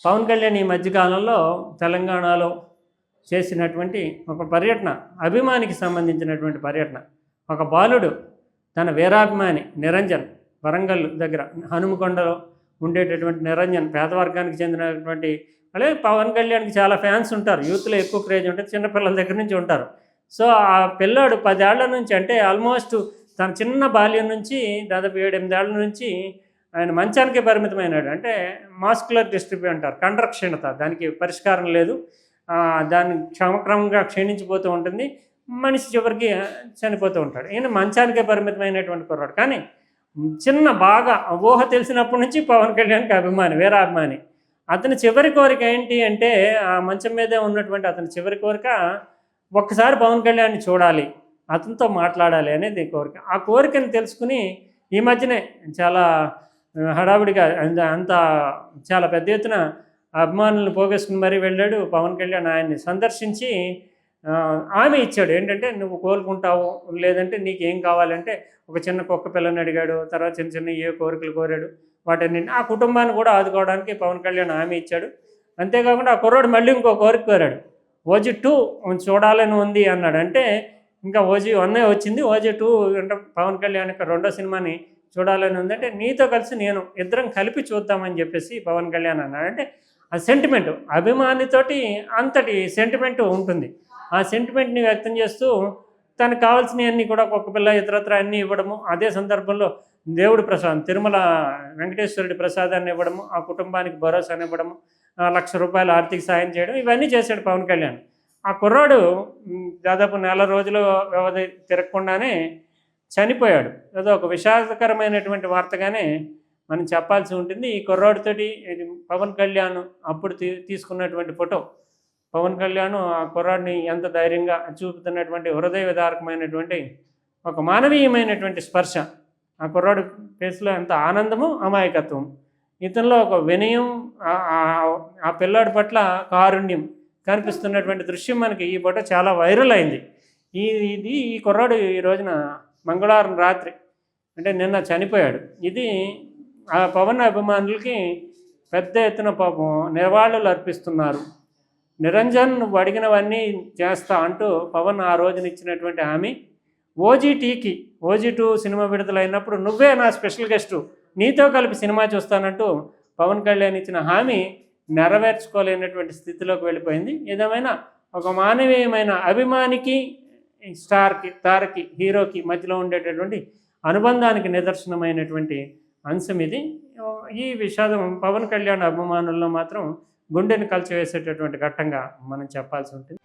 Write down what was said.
పవన్ కళ్యాణ్ ఈ మధ్యకాలంలో తెలంగాణలో చేసినటువంటి ఒక పర్యటన, అభిమానికి సంబంధించినటువంటి పర్యటన. ఒక బాలుడు తన వీరాభిమాని నిరంజన్, వరంగల్ దగ్గర హనుమకొండలో ఉండేటటువంటి నిరంజన్ పేదవర్గానికి చెందినటువంటి అలాగే పవన్ కళ్యాణ్కి చాలా ఫ్యాన్స్ ఉంటారు, యూత్లో ఎక్కువ క్రేజ్ ఉంటుంది, చిన్నపిల్లల దగ్గర నుంచి ఉంటారు. సో ఆ పిల్లాడు 10 ఏళ్ల నుంచి, అంటే ఆల్మోస్ట్ తన చిన్న బాల్యం నుంచి దాదాపు 7-8 ఏళ్ల నుంచి ఆయన మంచానికే పరిమితమైనాడు. అంటే మాస్కులర్ డిస్ట్రిబ్యూ అంటారు, కండరక్షీణత, దానికి పరిష్కారం లేదు. దాన్ని క్రమక్రమంగా క్షీణించిపోతూ ఉంటుంది, మనిషి చివరికి చనిపోతూ ఉంటాడు. ఈయన మంచానికే పరిమితమైనటువంటి కుర్రాడు. కానీ చిన్న బాగా ఊహ తెలిసినప్పటి నుంచి పవన్ కళ్యాణ్కి అభిమాని, వీరాభిమాని. అతని చివరి కోరిక ఏంటి అంటే, ఆ మంచం మీదే ఉన్నటువంటి అతని చివరి కోరిక ఒక్కసారి పవన్ కళ్యాణ్ని చూడాలి, అతనితో మాట్లాడాలి అనేది కోరిక. ఆ కోరికను తెలుసుకుని ఈ మధ్యనే చాలా హడావిడిగా అంత చాలా పెద్ద ఎత్తున అభిమానులను పోగేసుకుని మరీ వెళ్ళాడు పవన్ కళ్యాణ్. ఆయన్ని సందర్శించి హామీ ఇచ్చాడు. ఏంటంటే, నువ్వు కోలుకుంటావు, లేదంటే నీకేం కావాలంటే ఒక చిన్న కుక్క పిల్లని అడిగాడు, తర్వాత చిన్న చిన్న ఏ కోరికలు కోరాడు, వాటిని ఆ కుటుంబాన్ని కూడా ఆదుకోవడానికి పవన్ కళ్యాణ్ హామీ ఇచ్చాడు. అంతేకాకుండా ఆ కుర్రాడు మళ్ళీ ఇంకో కోరిక కోరాడు, ఓజీ 2 చూడాలని ఉంది అన్నాడు. అంటే ఇంకా ఓజీ 1 వచ్చింది, ఓజీ 2 అంటే పవన్ కళ్యాణ్ యొక్క రెండో సినిమాని చూడాలని ఉందంటే నీతో కలిసి నేను ఇద్దరం కలిపి చూద్దామని చెప్పేసి పవన్ కళ్యాణ్ అన్నాడు. అంటే ఆ సెంటిమెంటు, అభిమానితోటి అంతటి సెంటిమెంటు ఉంటుంది. ఆ సెంటిమెంట్ని వ్యక్తం చేస్తూ తనకు కావాల్సినవన్నీ కూడా ఒక్కొక్క పిల్ల ఇతరత్ర అన్నీ ఇవ్వడము, అదే సందర్భంలో దేవుడి ప్రసాదం, తిరుమల వెంకటేశ్వరుడి ప్రసాదాన్ని ఇవ్వడము, ఆ కుటుంబానికి భరోసాని ఇవ్వడము, ₹1,00,000 ఆర్థిక సాయం చేయడం, ఇవన్నీ చేశాడు పవన్ కళ్యాణ్. ఆ కుర్రాడు దాదాపు 4 రోజుల వ్యవధి తిరగకుండానే చనిపోయాడు. అదో ఒక విషాదకరమైనటువంటి వార్తగానే మనం చెప్పాల్సి ఉంటుంది. ఈ కుర్రాడితోటి పవన్ కళ్యాణ్ అప్పుడు తీసుకున్నటువంటి ఫోటో, పవన్ కళ్యాణ్ ఆ కుర్రాడిని ఎంత ధైర్యంగా చూపుతున్నటువంటి హృదయ విదారకమైనటువంటి ఒక మానవీయమైనటువంటి స్పర్శ, ఆ కుర్రాడు ఫేస్లో ఎంత ఆనందము, అమాయకత్వం, ఇతనిలో ఒక వినయం, ఆ పిల్లాడి పట్ల కారుణ్యం కనిపిస్తున్నటువంటి దృశ్యం మనకి ఈ ఫోటో చాలా వైరల్ అయింది. ఈ కుర్రాడు ఈ రోజున మంగళవారం రాత్రి, అంటే నిన్న చనిపోయాడు. ఇది ఆ పవన్ అభిమానులకి పెద్ద ఎత్తున పాపం నివాళులు అర్పిస్తున్నారు. నిరంజన్ నువ్వు అడిగినవన్నీ చేస్తా అంటూ పవన్ ఆ రోజున ఇచ్చినటువంటి హామీ, ఓజీ 2 సినిమా విడుదలైనప్పుడు నువ్వే నా స్పెషల్ గెస్టు, నీతో కలిపి సినిమా చూస్తానంటూ పవన్ కళ్యాణ్ ఇచ్చిన హామీ నెరవేర్చుకోలేనటువంటి స్థితిలోకి వెళ్ళిపోయింది. ఏదేమైనా ఒక మానవీయమైన అభిమానికి, స్టార్కి, తారకి, హీరోకి మధ్యలో ఉండేటటువంటి అనుబంధానికి నిదర్శనమైనటువంటి అంశం ఇది. ఈ విషాదం పవన్ కళ్యాణ్ అభిమానుల్లో మాత్రం గుండెని కలిచివేసేటటువంటి ఘట్టంగా మనం చెప్పాల్సి ఉంటుంది.